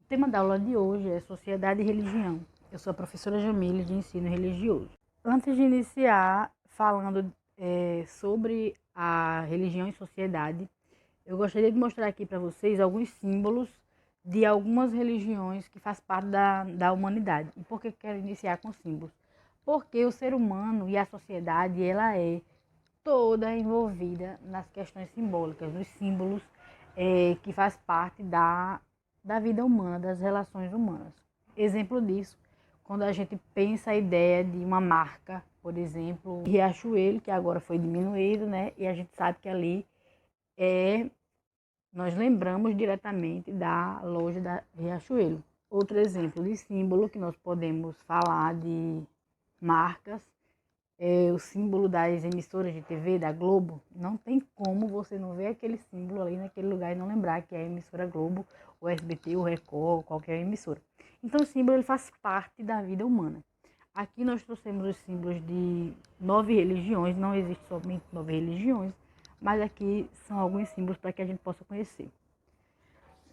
O tema da aula de hoje é Sociedade e Religião. Eu sou a professora Jamile, de Ensino Religioso. Antes de iniciar falando sobre a religião e sociedade, eu gostaria de mostrar aqui para vocês alguns símbolos de algumas religiões que fazem parte da humanidade. E por que quero iniciar com símbolos? Porque o ser humano e a sociedade, ela é toda envolvida nas questões simbólicas, nos símbolos que faz parte da vida humana, das relações humanas. Exemplo disso, quando a gente pensa a ideia de uma marca, por exemplo, Riachuelo, que agora foi diminuído, né? E a gente sabe que ali nós lembramos diretamente da loja da Riachuelo. Outro exemplo de símbolo que nós podemos falar de marcas é o símbolo das emissoras de TV da Globo. Não tem como você não ver aquele símbolo ali naquele lugar e não lembrar que é a emissora Globo, o SBT, o Record, qualquer emissora. Então o símbolo ele faz parte da vida humana. Aqui nós trouxemos os símbolos de 9 religiões, não existe somente 9 religiões, mas aqui são alguns símbolos para que a gente possa conhecer.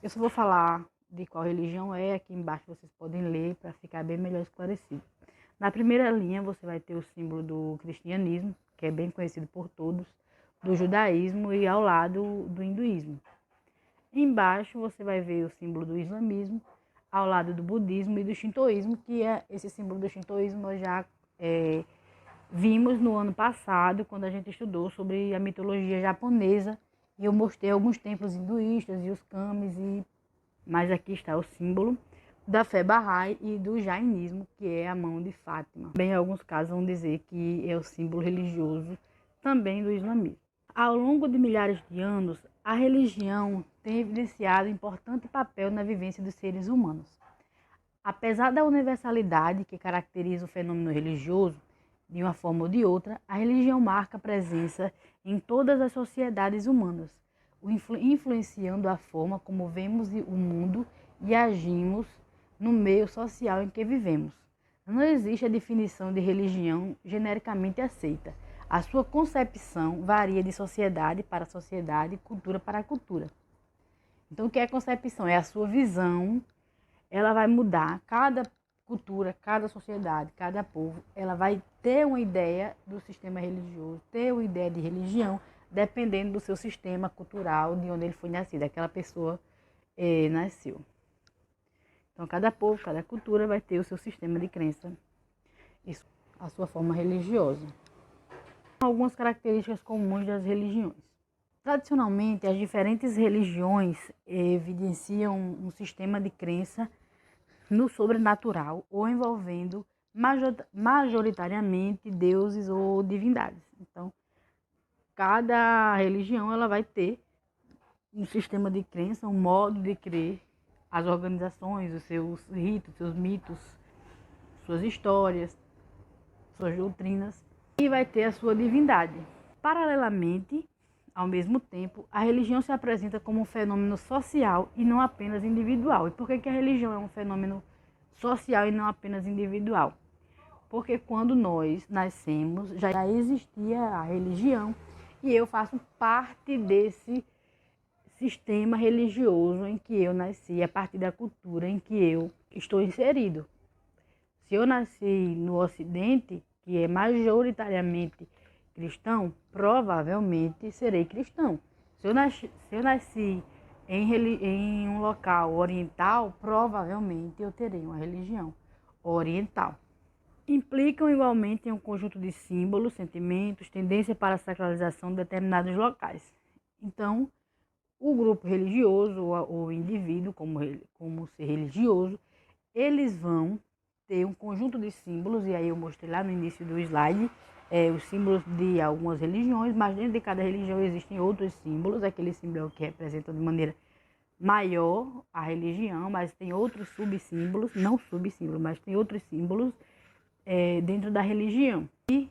Eu só vou falar de qual religião é, aqui embaixo vocês podem ler para ficar bem melhor esclarecido. Na primeira linha você vai ter o símbolo do cristianismo, que é bem conhecido por todos, do judaísmo e ao lado do hinduísmo. Embaixo você vai ver o símbolo do islamismo, ao lado do budismo e do shintoísmo, que é esse símbolo do shintoísmo nós já vimos no ano passado, quando a gente estudou sobre a mitologia japonesa, e eu mostrei alguns templos hinduístas e os kamis, mas aqui está o símbolo da fé Bahá'í e do jainismo, que é a mão de Fátima. Bem, em alguns casos vão dizer que é o símbolo religioso também do islamismo. Ao longo de milhares de anos, a religião tem evidenciado importante papel na vivência dos seres humanos. Apesar da universalidade que caracteriza o fenômeno religioso, de uma forma ou de outra, a religião marca presença em todas as sociedades humanas, influenciando a forma como vemos o mundo e agimos no meio social em que vivemos. Não existe a definição de religião genericamente aceita. A sua concepção varia de sociedade para sociedade, cultura para cultura. Então, o que é concepção? É a sua visão, ela vai mudar. Cada cultura, cada sociedade, cada povo, ela vai ter uma ideia do sistema religioso, ter uma ideia de religião, dependendo do seu sistema cultural, de onde ele foi nascido, aquela pessoa nasceu. Então, cada povo, cada cultura vai ter o seu sistema de crença, isso, a sua forma religiosa. Algumas características comuns das religiões. Tradicionalmente, as diferentes religiões evidenciam um sistema de crença no sobrenatural ou envolvendo majoritariamente deuses ou divindades. Então, cada religião ela vai ter um sistema de crença, um modo de crer, as organizações, os seus ritos, seus mitos, suas histórias, suas doutrinas, e vai ter a sua divindade. Paralelamente, ao mesmo tempo, a religião se apresenta como um fenômeno social e não apenas individual. E por que a religião é um fenômeno social e não apenas individual? Porque quando nós nascemos, já existia a religião e eu faço parte desse sistema religioso em que eu nasci, a partir da cultura em que eu estou inserido. Se eu nasci no Ocidente, que é majoritariamente cristão, provavelmente serei cristão. Se eu nasci em um local oriental, provavelmente eu terei uma religião oriental. Implicam igualmente em um conjunto de símbolos, sentimentos, tendência para a sacralização de determinados locais. Então, o grupo religioso ou o indivíduo como ser religioso, eles vão ter um conjunto de símbolos, e aí eu mostrei lá no início do slide, os símbolos de algumas religiões, mas dentro de cada religião existem outros símbolos. Aquele símbolo que representa de maneira maior a religião, mas tem outros subsímbolos, não subsímbolos, mas tem outros símbolos dentro da religião. E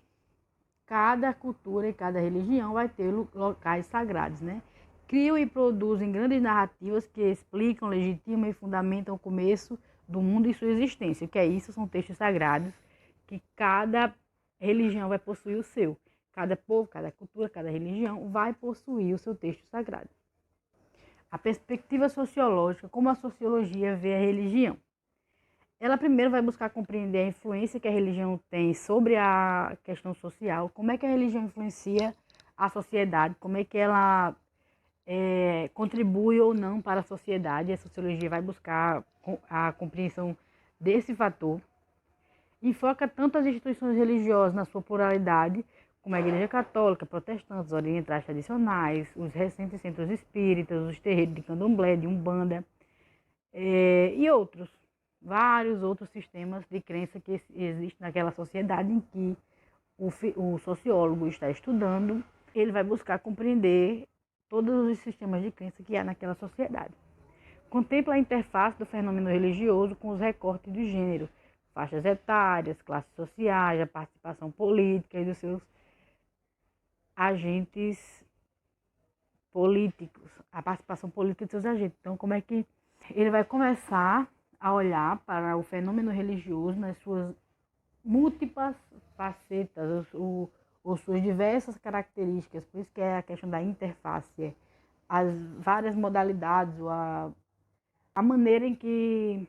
cada cultura e cada religião vai ter locais sagrados, né? Criam e produzem grandes narrativas que explicam, legitimam e fundamentam o começo do mundo e sua existência. O que é isso? São textos sagrados que cada religião vai possuir o seu. Cada povo, cada cultura, cada religião vai possuir o seu texto sagrado. A perspectiva sociológica, como a sociologia vê a religião. Ela primeiro vai buscar compreender a influência que a religião tem sobre a questão social, como é que a religião influencia a sociedade, como é que ela contribui ou não para a sociedade. A sociologia vai buscar a compreensão desse fator. Enfoca tanto as instituições religiosas na sua pluralidade, como a Igreja Católica, protestantes, orientais tradicionais, os recentes centros espíritas, os terreiros de candomblé, de umbanda, e outros, vários outros sistemas de crença que existem naquela sociedade em que o sociólogo está estudando. Ele vai buscar compreender todos os sistemas de crença que há naquela sociedade. Contempla a interface do fenômeno religioso com os recortes de gênero, faixas etárias, classes sociais, a participação política e dos seus agentes políticos, a participação política de seus agentes. Então, como é que ele vai começar a olhar para o fenômeno religioso nas suas múltiplas facetas, ou suas diversas características, por isso que é a questão da interface, as várias modalidades, a maneira em que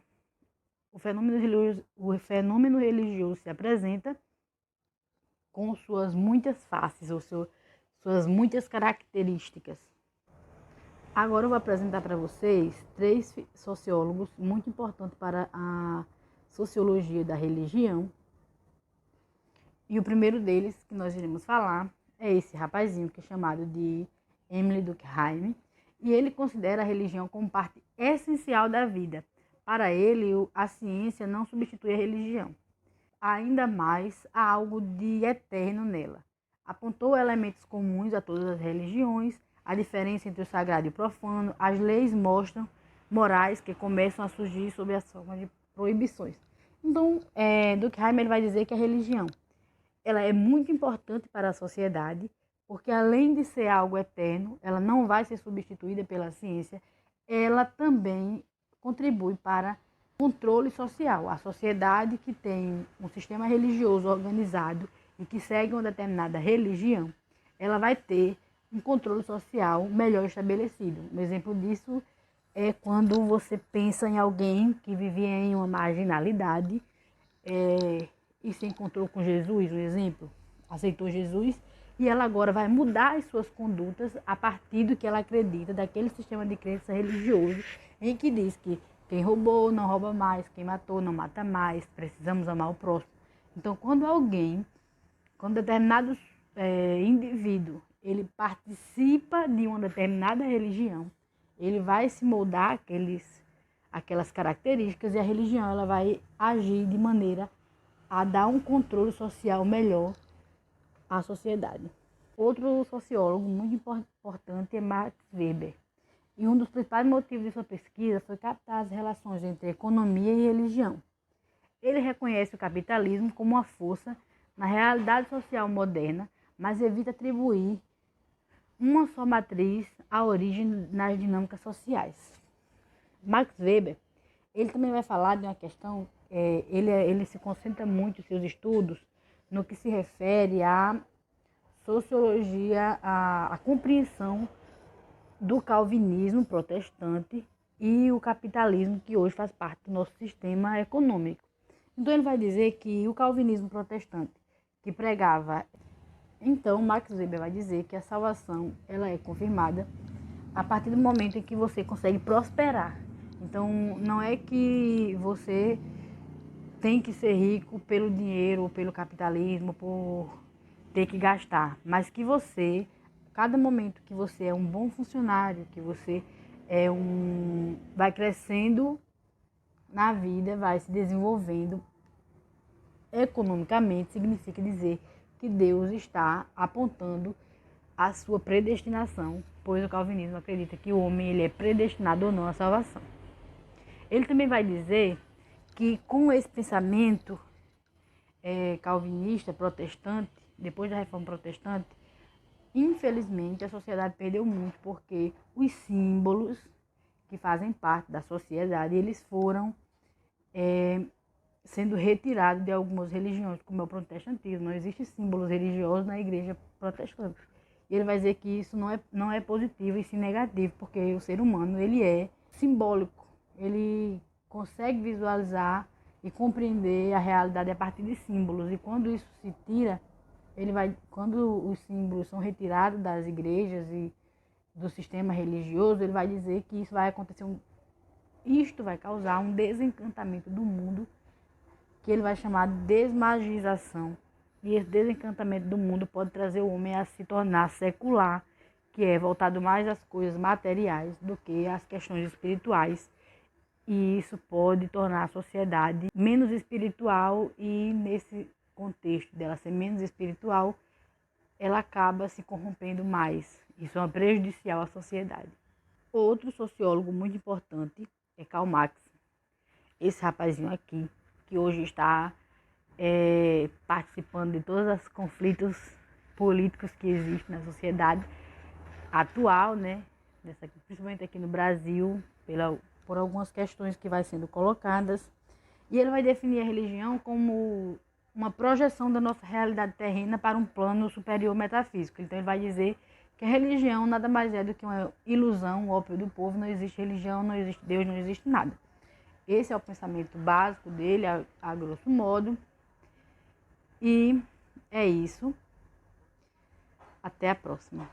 o fenômeno religioso se apresenta com suas muitas faces, ou suas muitas características. Agora eu vou apresentar para vocês 3 sociólogos muito importantes para a sociologia da religião. E o primeiro deles que nós iremos falar é esse rapazinho que é chamado de Emile Durkheim. E ele considera a religião como parte essencial da vida. Para ele, a ciência não substitui a religião. Ainda mais, há algo de eterno nela. Apontou elementos comuns a todas as religiões, a diferença entre o sagrado e o profano, as leis mostram morais que começam a surgir sob as formas de proibições. Então, Durkheim ele vai dizer que a religião ela é muito importante para a sociedade, porque além de ser algo eterno, ela não vai ser substituída pela ciência, ela também contribui para o controle social. A sociedade que tem um sistema religioso organizado e que segue uma determinada religião, ela vai ter um controle social melhor estabelecido. Um exemplo disso é quando você pensa em alguém que vivia em uma marginalidade e se encontrou com Jesus, um exemplo, aceitou Jesus, e ela agora vai mudar as suas condutas a partir do que ela acredita, daquele sistema de crença religioso, em que diz que quem roubou não rouba mais, quem matou não mata mais, precisamos amar o próximo. Então, quando determinado indivíduo, ele participa de uma determinada religião, ele vai se moldar aquelas características, e a religião ela vai agir de maneira a dar um controle social melhor à sociedade. Outro sociólogo muito importante é Max Weber. E um dos principais motivos de sua pesquisa foi captar as relações entre economia e religião. Ele reconhece o capitalismo como uma força na realidade social moderna, mas evita atribuir uma só matriz à origem nas dinâmicas sociais. Max Weber, ele também vai falar de uma questão, ele se concentra muito em seus estudos no que se refere à sociologia, à compreensão do calvinismo protestante e o capitalismo que hoje faz parte do nosso sistema econômico. Então ele vai dizer que o calvinismo protestante que pregava, então Max Weber vai dizer que a salvação ela é confirmada a partir do momento em que você consegue prosperar. Então não é que você tem que ser rico pelo dinheiro ou pelo capitalismo, por ter que gastar, mas que você, cada momento que você é um bom funcionário, que você vai crescendo na vida, vai se desenvolvendo economicamente, significa dizer que Deus está apontando a sua predestinação, pois o calvinismo acredita que o homem ele é predestinado ou não à salvação. Ele também vai dizer que com esse pensamento calvinista, protestante, depois da reforma protestante, infelizmente a sociedade perdeu muito, porque os símbolos que fazem parte da sociedade, eles foram sendo retirados de algumas religiões, como é o protestantismo. Não existem símbolos religiosos na igreja protestante. E ele vai dizer que isso não é positivo e sim negativo, porque o ser humano ele é simbólico, ele consegue visualizar e compreender a realidade a partir de símbolos. E quando isso se tira, quando os símbolos são retirados das igrejas e do sistema religioso, ele vai dizer que isso vai acontecer, isto vai causar um desencantamento do mundo, que ele vai chamar de desmagização. E esse desencantamento do mundo pode trazer o homem a se tornar secular, que é voltado mais às coisas materiais do que às questões espirituais. E isso pode tornar a sociedade menos espiritual, e nesse contexto dela ser menos espiritual, ela acaba se corrompendo mais. Isso é prejudicial à sociedade. Outro sociólogo muito importante é Karl Marx. Esse rapazinho aqui, que hoje está participando de todos os conflitos políticos que existem na sociedade atual, né? Principalmente aqui no Brasil, por algumas questões que vai sendo colocadas. E ele vai definir a religião como uma projeção da nossa realidade terrena para um plano superior metafísico. Então ele vai dizer que a religião nada mais é do que uma ilusão, um ópio do povo. Não existe religião, não existe Deus, não existe nada. Esse é o pensamento básico dele, a grosso modo. E é isso. Até a próxima.